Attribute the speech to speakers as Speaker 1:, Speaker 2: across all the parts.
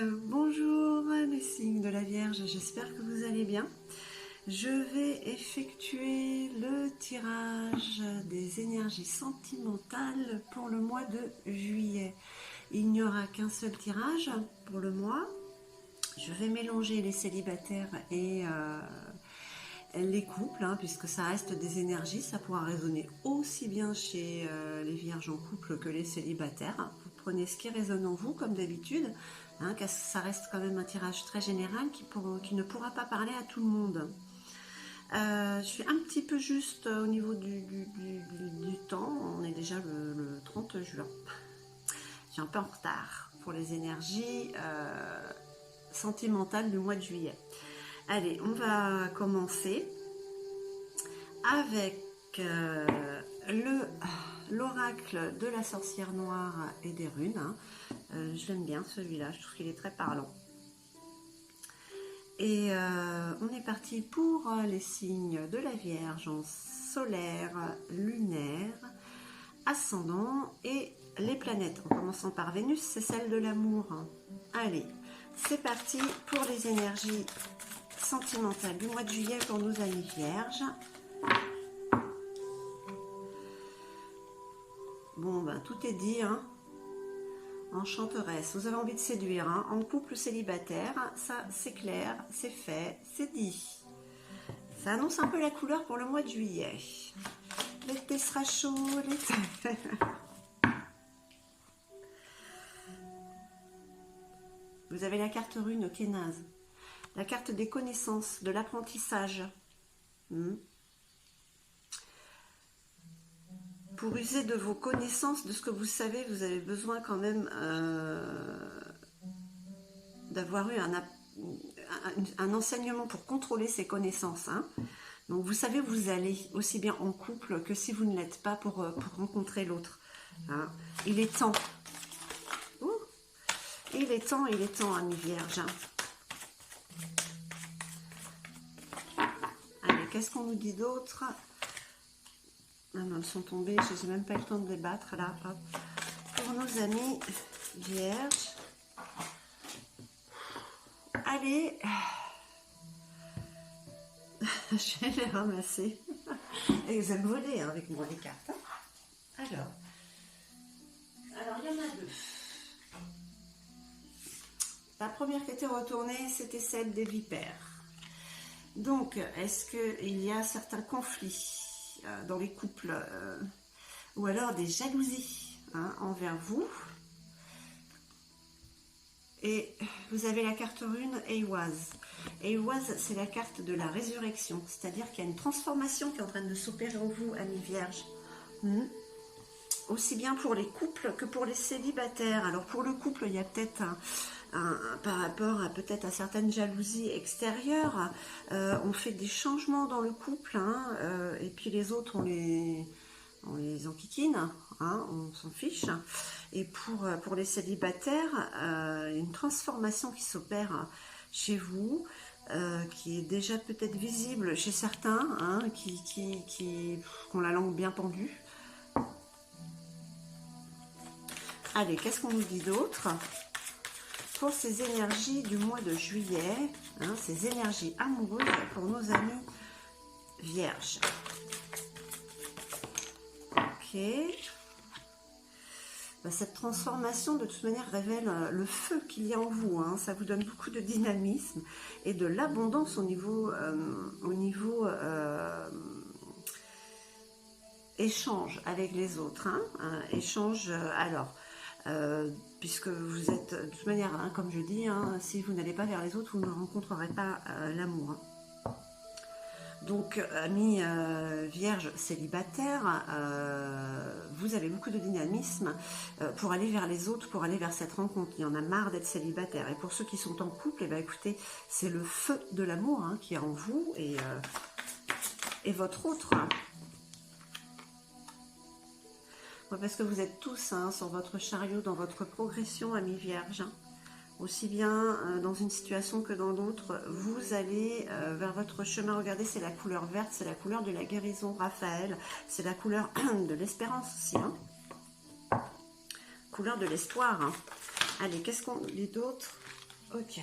Speaker 1: Bonjour les signes de la Vierge, j'espère que vous allez bien. Je vais effectuer le tirage des énergies sentimentales pour le mois de juillet. Il n'y aura qu'un seul tirage pour le mois. Je vais mélanger les célibataires et les couples, puisque ça reste des énergies. Ça pourra résonner aussi bien chez les vierges en couple que les célibataires. Vous prenez ce qui résonne en vous, comme d'habitude, car ça reste quand même un tirage très général qui ne pourra pas parler à tout le monde. Je suis un petit peu juste au niveau du temps. On est déjà le 30 juin. Je suis un peu en retard pour les énergies sentimentales du mois de juillet. Allez, on va commencer avec l'oracle de la sorcière noire et des runes. Je l'aime bien celui-là, je trouve qu'il est très parlant. Et on est parti pour les signes de la Vierge en solaire, lunaire, ascendant et les planètes. En commençant par Vénus, c'est celle de l'amour. Allez, c'est parti pour les énergies sentimentales du mois de juillet pour nos amis vierges. Bon, ben tout est dit, Enchanteresse, vous avez envie de séduire, en couple célibataire, ça c'est clair, c'est fait, c'est dit. Ça annonce un peu la couleur pour le mois de juillet. L'été sera chaud, l'été. Vous avez la carte rune Kénaz, la carte des connaissances, de l'apprentissage. Pour user de vos connaissances, de ce que vous savez, vous avez besoin quand même d'avoir eu un enseignement pour contrôler ces connaissances. Donc vous savez où vous allez, aussi bien en couple que si vous ne l'êtes pas pour rencontrer l'autre. Il est temps. Il est temps, amis vierges. Allez, qu'est-ce qu'on nous dit d'autre? Ah non, elles sont tombées, je n'ai même pas eu le temps de débattre là. Hop. Pour nos amis vierges. Allez, je vais les ramasser. Et vous aiment voler avec moi les cartes. Alors, il y en a deux. La première qui était retournée, c'était celle des vipères. Donc, est-ce qu'il y a certains conflits dans les couples ou alors des jalousies envers vous? Et vous avez la carte rune Eiwaz. Eiwaz, c'est la carte de la résurrection, c'est-à-dire qu'il y a une transformation qui est en train de s'opérer en vous, amis vierges. Aussi bien pour les couples que pour les célibataires. Alors pour le couple, il y a peut-être par rapport à certaines jalousies extérieures, on fait des changements dans le couple, et puis les autres on les enquiquine, on s'en fiche. Et pour les célibataires, il y a une transformation qui s'opère chez vous, qui est déjà peut-être visible chez certains, qui ont la langue bien pendue. Allez, qu'est-ce qu'on nous dit d'autre pour ces énergies du mois de juillet, ces énergies amoureuses pour nos amis vierges? Ok. Cette transformation, de toute manière, révèle le feu qu'il y a en vous. Ça vous donne beaucoup de dynamisme et de l'abondance au niveau échange avec les autres. Échange, alors... puisque vous êtes, de toute manière, comme je dis, si vous n'allez pas vers les autres, vous ne rencontrerez pas l'amour. Donc, amis vierges célibataires, vous avez beaucoup de dynamisme pour aller vers les autres, pour aller vers cette rencontre. Il y en a marre d'être célibataire. Et pour ceux qui sont en couple, écoutez, c'est le feu de l'amour qui est en vous et votre autre. Parce que vous êtes tous sur votre chariot, dans votre progression, amis vierges. Aussi bien dans une situation que dans l'autre, vous allez vers votre chemin. Regardez, c'est la couleur verte, c'est la couleur de la guérison, Raphaël. C'est la couleur de l'espérance aussi. Couleur de l'espoir. Allez, qu'est-ce qu'on dit d'autre? Ok.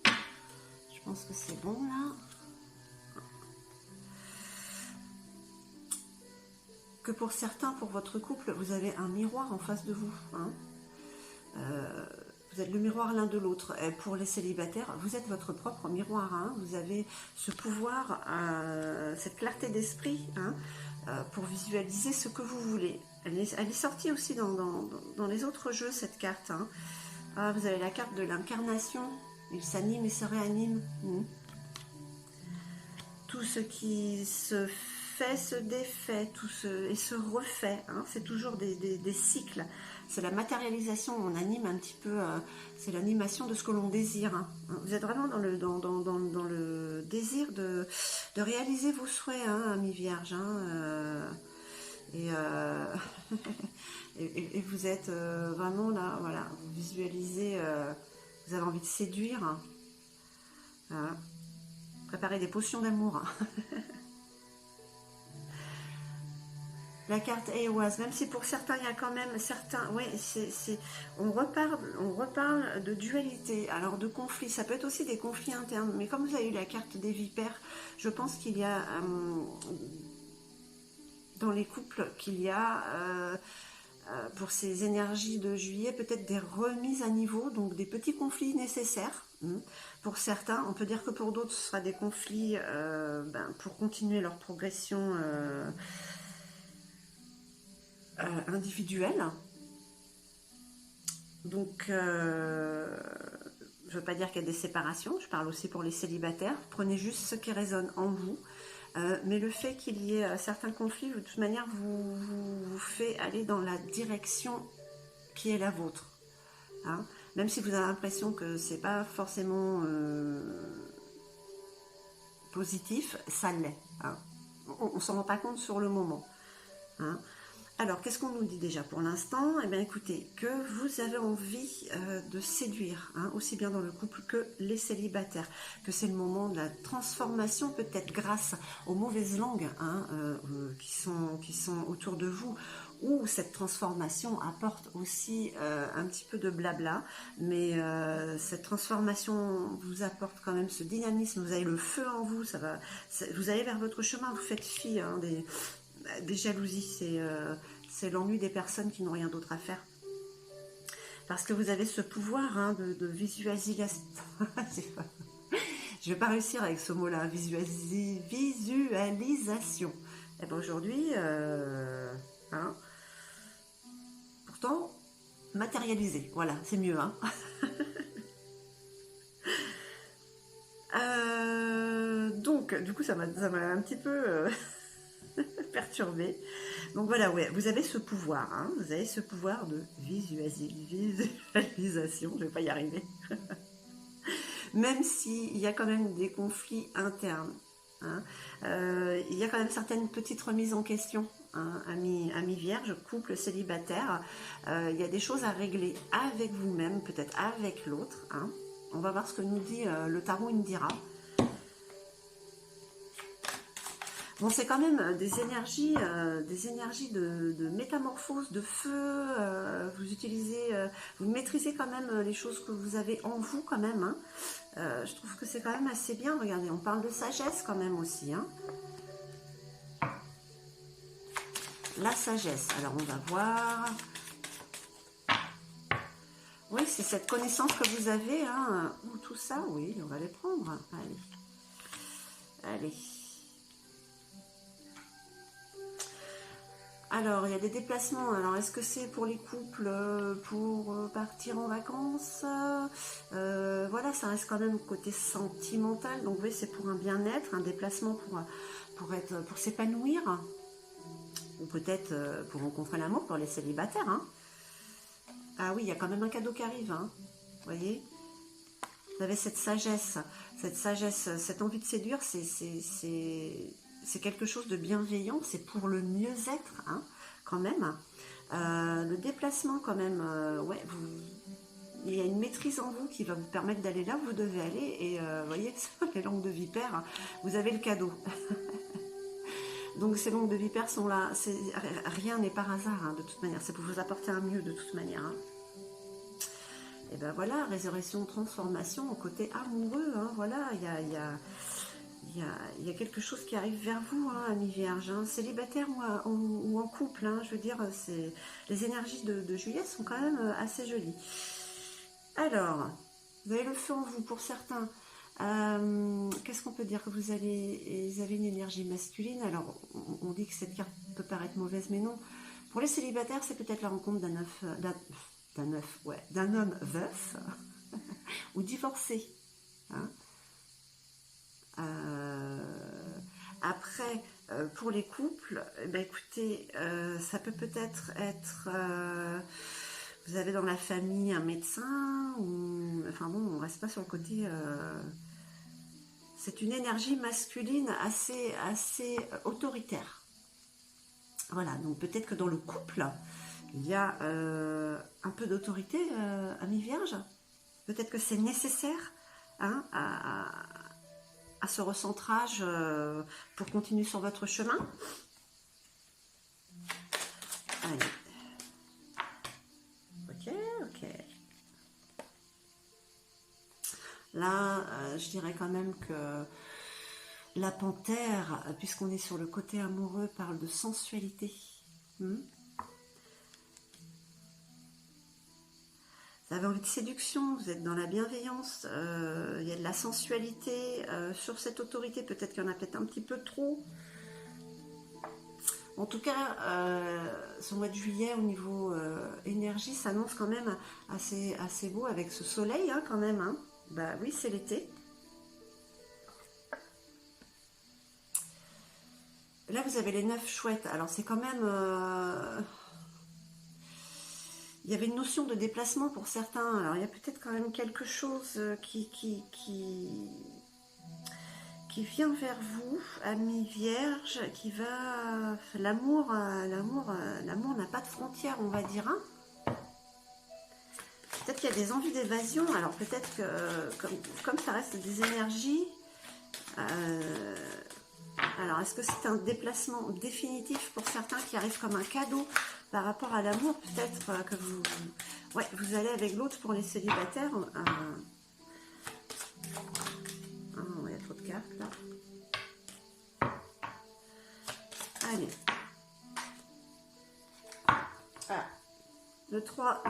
Speaker 1: Je pense que c'est bon là. Que pour certains, pour votre couple, vous avez un miroir en face de vous. Hein. Vous êtes le miroir l'un de l'autre. Pour les célibataires, vous êtes votre propre miroir. Hein. Vous avez ce pouvoir, cette clarté d'esprit hein, pour visualiser ce que vous voulez. Elle est sortie aussi dans les autres jeux, cette carte. Hein. Ah, vous avez la carte de l'incarnation. Il s'anime et se réanime. Tout ce qui se fait se défait, et se refait. Hein. C'est toujours des cycles. C'est la matérialisation. On anime un petit peu. C'est l'animation de ce que l'on désire. Hein. Vous êtes vraiment dans le désir de réaliser vos souhaits, hein, ami Vierge. Hein, et vous êtes vraiment là. Voilà. Vous visualisez. Vous avez envie de séduire. Hein. Voilà. Préparer des potions d'amour. La carte Eowaz, même si pour certains, il y a quand même certains... Oui, on reparle de dualité, alors de conflits. Ça peut être aussi des conflits internes. Mais comme vous avez eu la carte des vipères, je pense qu'il y a... dans les couples, qu'il y a... pour ces énergies de juillet, peut-être des remises à niveau, donc des petits conflits nécessaires. Pour certains, on peut dire que pour d'autres, ce sera des conflits pour continuer leur progression individuelle. Donc, je ne veux pas dire qu'il y a des séparations, je parle aussi pour les célibataires. Prenez juste ce qui résonne en vous. Mais le fait qu'il y ait certains conflits, de toute manière, vous fait aller dans la direction qui est la vôtre. Hein. Même si vous avez l'impression que c'est pas forcément positif, ça l'est. Hein. On ne s'en rend pas compte sur le moment. Hein. Alors, qu'est-ce qu'on nous dit déjà pour l'instant? Eh bien, écoutez, que vous avez envie de séduire, hein, aussi bien dans le couple que les célibataires, que c'est le moment de la transformation, peut-être grâce aux mauvaises langues hein, qui sont autour de vous, où cette transformation apporte aussi un petit peu de blabla, mais cette transformation vous apporte quand même ce dynamisme, vous avez le feu en vous, vous allez vers votre chemin, vous faites fi hein, des jalousies, c'est l'ennui des personnes qui n'ont rien d'autre à faire. Parce que vous avez ce pouvoir hein, de visualisation. Je ne vais pas réussir avec ce mot-là, visualisation. Et bien aujourd'hui, hein, pourtant, matérialiser, voilà, c'est mieux. Hein. Donc, du coup, ça m'a un petit peu... perturbé. Donc voilà, ouais, vous avez ce pouvoir, hein, vous avez ce pouvoir de visualisation, je vais pas y arriver. Même s'il y a quand même des conflits internes, hein, il y a quand même certaines petites remises en question, hein, amis vierges, couple célibataire, il y a des choses à régler avec vous-même, peut-être avec l'autre. Hein. On va voir ce que nous dit le tarot, il nous dira. Bon, c'est quand même des énergies de métamorphose, de feu. Vous utilisez, vous maîtrisez quand même les choses que vous avez en vous quand même. Hein. Je trouve que c'est quand même assez bien. Regardez, on parle de sagesse quand même aussi. Hein. La sagesse. Alors, on va voir. Oui, c'est cette connaissance que vous avez. Hein. Tout ça, oui, on va les prendre. Allez. Allez. Alors, il y a des déplacements. Alors, est-ce que c'est pour les couples, pour partir en vacances voilà, ça reste quand même côté sentimental. Donc, oui, c'est pour un bien-être, un déplacement pour s'épanouir. Ou peut-être pour rencontrer l'amour pour les célibataires. Hein. Ah oui, il y a quand même un cadeau qui arrive. Hein. Vous voyez ? Vous avez cette sagesse, cette envie de séduire, c'est quelque chose de bienveillant, c'est pour le mieux-être, hein, quand même. Le déplacement, quand même, ouais, il y a une maîtrise en vous qui va vous permettre d'aller là où vous devez aller. Et vous voyez, les langues de vipère, vous avez le cadeau. Donc ces langues de vipère sont là, rien n'est par hasard, hein, de toute manière. C'est pour vous apporter un mieux, de toute manière. Hein. Et ben voilà, résurrection, transformation au côté amoureux, hein, voilà, il y a quelque chose qui arrive vers vous, hein, amis vierges, hein, célibataire ou en couple, hein, je veux dire, les énergies de juillet sont quand même assez jolies. Alors, vous avez le feu en vous pour certains. Qu'est-ce qu'on peut dire que vous avez une énergie masculine. Alors, on dit que cette carte peut paraître mauvaise, mais non. Pour les célibataires, c'est peut-être la rencontre d'un homme veuf ou divorcé. Hein. Après, pour les couples, ben écoutez, ça peut-être être, vous avez dans la famille un médecin, ou, enfin bon, on reste pas sur le côté. C'est une énergie masculine assez autoritaire. Voilà, donc peut-être que dans le couple, il y a un peu d'autorité, amis vierges. Peut-être que c'est nécessaire, hein, à ce recentrage pour continuer sur votre chemin. Allez. Ok. Là, je dirais quand même que la panthère, puisqu'on est sur le côté amoureux, parle de sensualité. Vous avez envie de séduction, vous êtes dans la bienveillance, il y a de la sensualité sur cette autorité, peut-être qu'il y en a peut-être un petit peu trop. En tout cas, ce mois de juillet, au niveau énergie, s'annonce quand même assez beau avec ce soleil, hein, quand même. Hein. Bah oui, c'est l'été. Là, vous avez les 9 chouettes. Alors, c'est quand même... il y avait une notion de déplacement pour certains. Alors, il y a peut-être quand même quelque chose qui vient vers vous, amis vierges, qui va... L'amour n'a pas de frontières, on va dire. Hein. Peut-être qu'il y a des envies d'évasion. Alors, peut-être que, comme ça reste des énergies... alors, est-ce que c'est un déplacement définitif pour certains qui arrive comme un cadeau par rapport à l'amour? Peut-être que vous... Ouais, vous allez avec l'autre pour les célibataires. Il y a trop de cartes, là. Allez. Ah. Le 3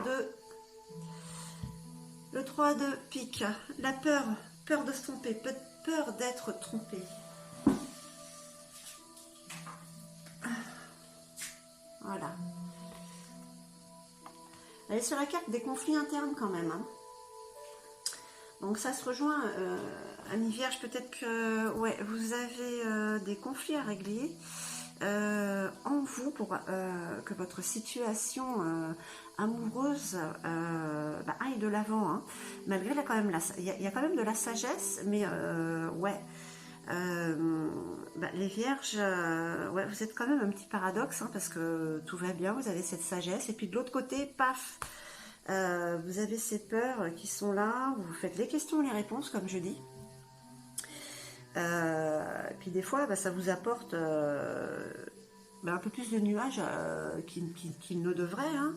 Speaker 1: de pique. La peur de se tromper, peur d'être trompé. Voilà. Elle est sur la carte des conflits internes quand même. Hein. Donc ça se rejoint, amis vierges, peut-être que ouais, vous avez des conflits à régler en vous pour que votre situation amoureuse aille de l'avant. Hein. Malgré là, quand même, il y a quand même de la sagesse, mais ouais. Les vierges, ouais, vous êtes quand même un petit paradoxe, hein, parce que tout va bien, vous avez cette sagesse, et puis de l'autre côté, paf, vous avez ces peurs qui sont là, vous faites les questions et les réponses, comme je dis. Et puis des fois, ça vous apporte un peu plus de nuages qu'il ne devrait. Hein.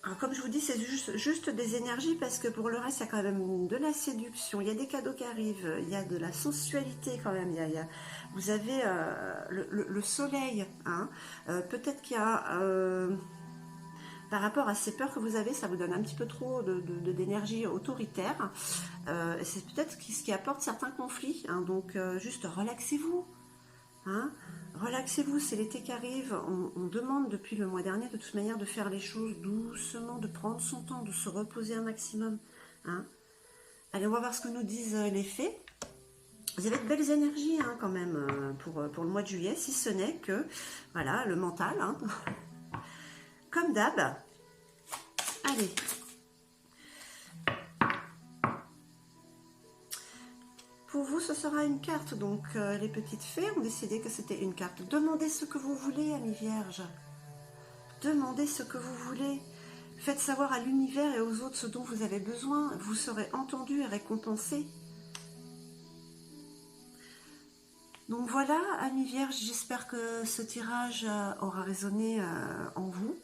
Speaker 1: Alors, comme je vous dis, c'est juste des énergies parce que pour le reste, il y a quand même de la séduction, il y a des cadeaux qui arrivent, il y a de la sensualité quand même. Vous avez le soleil. Hein. Peut-être qu'il y a, par rapport à ces peurs que vous avez, ça vous donne un petit peu trop d'énergie autoritaire. C'est peut-être ce qui apporte certains conflits. Hein. Donc, juste relaxez-vous. Hein. Relaxez-vous, c'est l'été qui arrive, on demande depuis le mois dernier de toute manière de faire les choses doucement, de prendre son temps, de se reposer un maximum. Hein. Allez, on va voir ce que nous disent les fées. Vous avez de belles énergies hein, quand même pour le mois de juillet, si ce n'est que, voilà, le mental. Hein. Comme d'hab. Allez. Pour vous, ce sera une carte. Donc, les petites fées ont décidé que c'était une carte. Demandez ce que vous voulez, amis vierges. Demandez ce que vous voulez. Faites savoir à l'univers et aux autres ce dont vous avez besoin. Vous serez entendu et récompensé. Donc voilà, amis vierges, j'espère que ce tirage aura résonné en vous.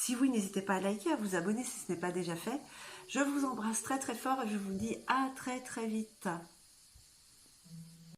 Speaker 1: Si oui, n'hésitez pas à liker, à vous abonner si ce n'est pas déjà fait. Je vous embrasse très très fort et je vous dis à très très vite.